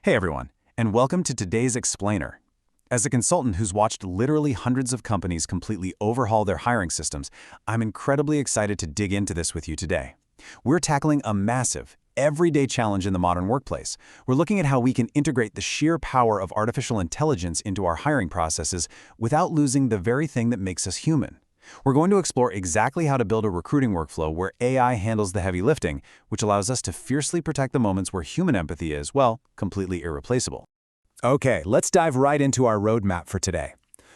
Hey everyone, and welcome to today's Explainer. As a consultant who's watched literally hundreds of companies completely overhaul their hiring systems, I'm incredibly excited to dig into this with you today. We're tackling a massive, everyday challenge in the modern workplace. We're looking at how we can integrate the sheer power of artificial intelligence into our hiring processes without losing the very thing that makes us human. We're going to explore exactly how to build a recruiting workflow where AI handles the heavy lifting, which allows us to fiercely protect the moments where human empathy is, well, completely irreplaceable. Okay, let's dive right into our roadmap for today.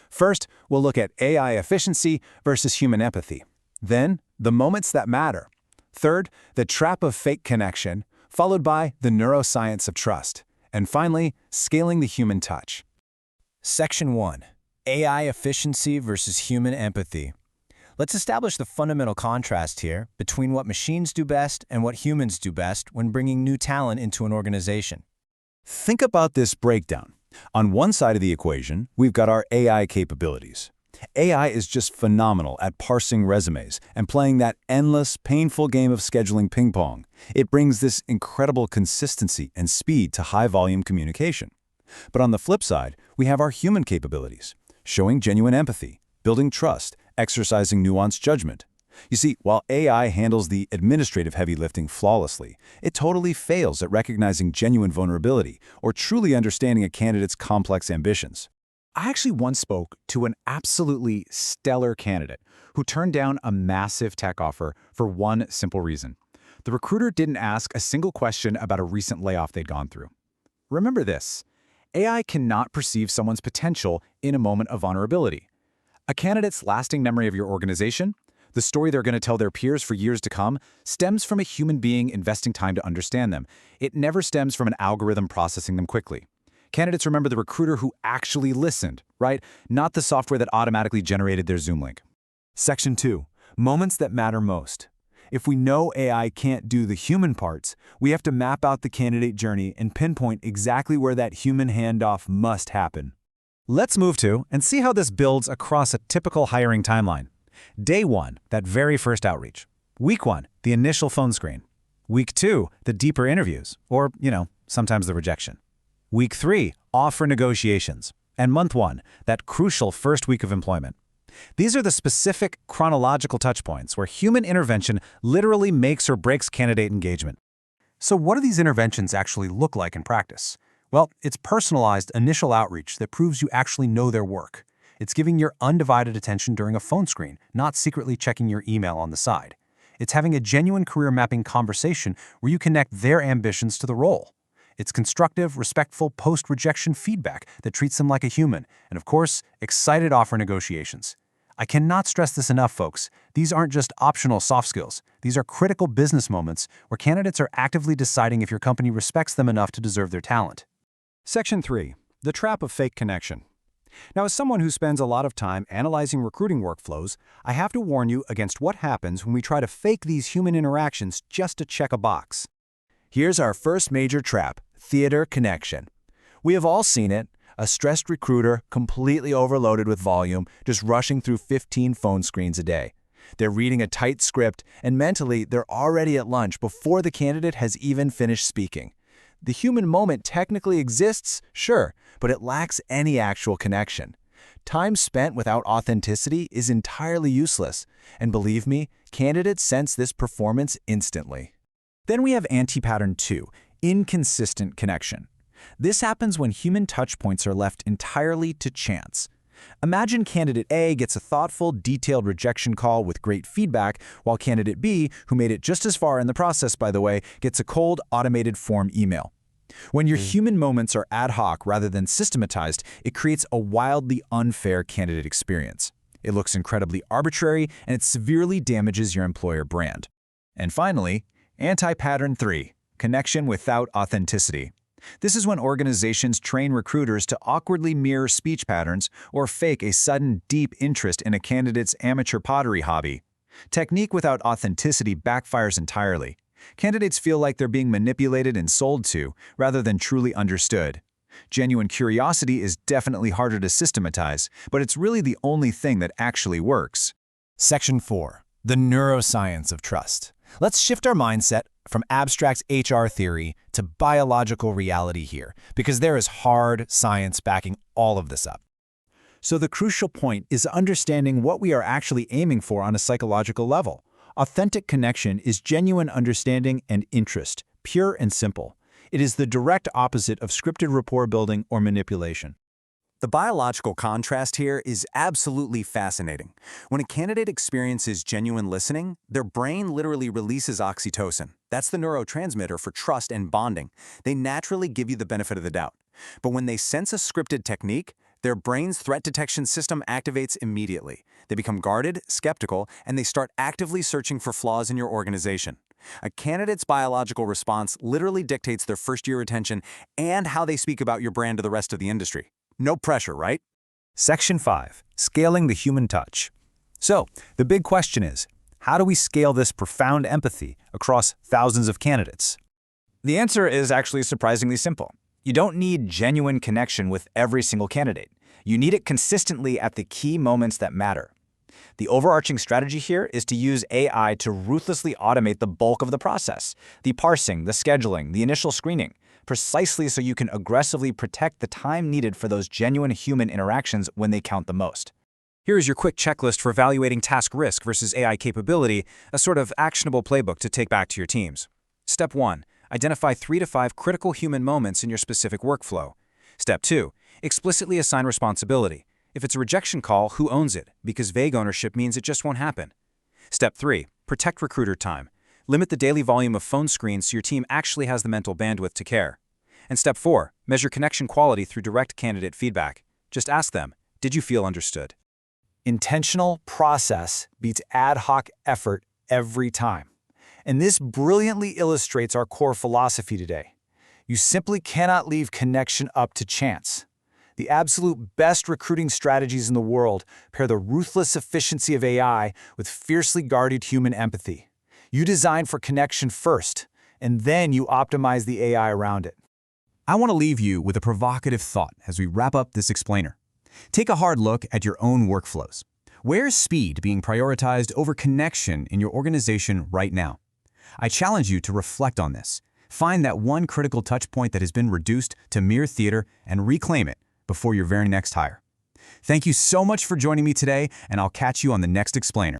First, we'll look at AI efficiency versus human empathy. Then, the moments that matter. Third, the trap of fake connection, followed by the neuroscience of trust. And finally, scaling the human touch. Section 1. AI efficiency versus human empathy. Let's establish the fundamental contrast here between what machines do best and what humans do best when bringing new talent into an organization. Think about this breakdown. On one side of the equation, we've got our AI capabilities. AI is just phenomenal at parsing resumes and playing that endless, painful game of scheduling ping pong. It brings this incredible consistency and speed to high-volume communication. But on the flip side, we have our human capabilities, showing genuine empathy, building trust, exercising nuanced judgment. You see, while AI handles the administrative heavy lifting flawlessly, it totally fails at recognizing genuine vulnerability or truly understanding a candidate's complex ambitions. I actually once spoke to an absolutely stellar candidate who turned down a massive tech offer for one simple reason. The recruiter didn't ask a single question about a recent layoff they'd gone through. Remember this: AI cannot perceive someone's potential in a moment of vulnerability. A candidate's lasting memory of your organization, the story they're going to tell their peers for years to come, stems from a human being investing time to understand them. It never stems from an algorithm processing them quickly. Candidates remember the recruiter who actually listened, right? Not the software that automatically generated their Zoom link. Section 2. Moments that matter most. If we know AI can't do the human parts, we have to map out the candidate journey and pinpoint exactly where that human handoff must happen. Let's move to and see how this builds across a typical hiring timeline. Day 1, that very first outreach. Week 1, the initial phone screen. Week 2, the deeper interviews, or, sometimes the rejection. Week 3, offer negotiations. And month 1, that crucial first week of employment. These are the specific chronological touchpoints where human intervention literally makes or breaks candidate engagement. So what do these interventions actually look like in practice? Well, it's personalized initial outreach that proves you actually know their work. It's giving your undivided attention during a phone screen, not secretly checking your email on the side. It's having a genuine career mapping conversation where you connect their ambitions to the role. It's constructive, respectful post-rejection feedback that treats them like a human, and of course, excited offer negotiations. I cannot stress this enough, folks. These aren't just optional soft skills. These are critical business moments where candidates are actively deciding if your company respects them enough to deserve their talent. Section 3. The trap of fake connection. Now, as someone who spends a lot of time analyzing recruiting workflows, I have to warn you against what happens when we try to fake these human interactions just to check a box. Here's our first major trap: theater connection. We have all seen it. A stressed recruiter, completely overloaded with volume, just rushing through 15 phone screens a day. They're reading a tight script, and mentally, they're already at lunch before the candidate has even finished speaking. The human moment technically exists, sure, but it lacks any actual connection. Time spent without authenticity is entirely useless, and believe me, candidates sense this performance instantly. Then we have anti-pattern 2, inconsistent connection. This happens when human touchpoints are left entirely to chance. Imagine candidate A gets a thoughtful, detailed rejection call with great feedback, while candidate B, who made it just as far in the process, by the way, gets a cold, automated form email. When your human moments are ad hoc rather than systematized, it creates a wildly unfair candidate experience. It looks incredibly arbitrary, and it severely damages your employer brand. And finally, anti-pattern 3, connection without authenticity. This is when organizations train recruiters to awkwardly mirror speech patterns or fake a sudden, deep interest in a candidate's amateur pottery hobby. Technique without authenticity backfires entirely. Candidates feel like they're being manipulated and sold to, rather than truly understood. Genuine curiosity is definitely harder to systematize, but it's really the only thing that actually works. Section 4. The neuroscience of trust. Let's shift our mindset from abstract HR theory to biological reality here, because there is hard science backing all of this up. So the crucial point is understanding what we are actually aiming for on a psychological level. Authentic connection is genuine understanding and interest, pure and simple. It is the direct opposite of scripted rapport building or manipulation. The biological contrast here is absolutely fascinating. When a candidate experiences genuine listening, their brain literally releases oxytocin. That's the neurotransmitter for trust and bonding. They naturally give you the benefit of the doubt. But when they sense a scripted technique, their brain's threat detection system activates immediately. They become guarded, skeptical, and they start actively searching for flaws in your organization. A candidate's biological response literally dictates their first-year retention and how they speak about your brand to the rest of the industry. No pressure, right? Section 5. Scaling the human touch. So, the big question is, how do we scale this profound empathy across thousands of candidates? The answer is actually surprisingly simple. You don't need genuine connection with every single candidate. You need it consistently at the key moments that matter. The overarching strategy here is to use AI to ruthlessly automate the bulk of the process, the parsing, the scheduling, the initial screening, precisely so you can aggressively protect the time needed for those genuine human interactions when they count the most. Here is your quick checklist for evaluating task risk versus AI capability, a sort of actionable playbook to take back to your teams. Step 1. Identify 3 to 5 critical human moments in your specific workflow. Step 2. Explicitly assign responsibility. If it's a rejection call, who owns it? Because vague ownership means it just won't happen. Step 3. Protect recruiter time. Limit the daily volume of phone screens so your team actually has the mental bandwidth to care. And Step 4. Measure connection quality through direct candidate feedback. Just ask them, did you feel understood? Intentional process beats ad hoc effort every time. And this brilliantly illustrates our core philosophy today. You simply cannot leave connection up to chance. The absolute best recruiting strategies in the world pair the ruthless efficiency of AI with fiercely guarded human empathy. You design for connection first, and then you optimize the AI around it. I want to leave you with a provocative thought as we wrap up this explainer. Take a hard look at your own workflows. Where's speed being prioritized over connection in your organization right now? I challenge you to reflect on this. Find that one critical touchpoint that has been reduced to mere theater and reclaim it before your very next hire. Thank you so much for joining me today, and I'll catch you on the next explainer.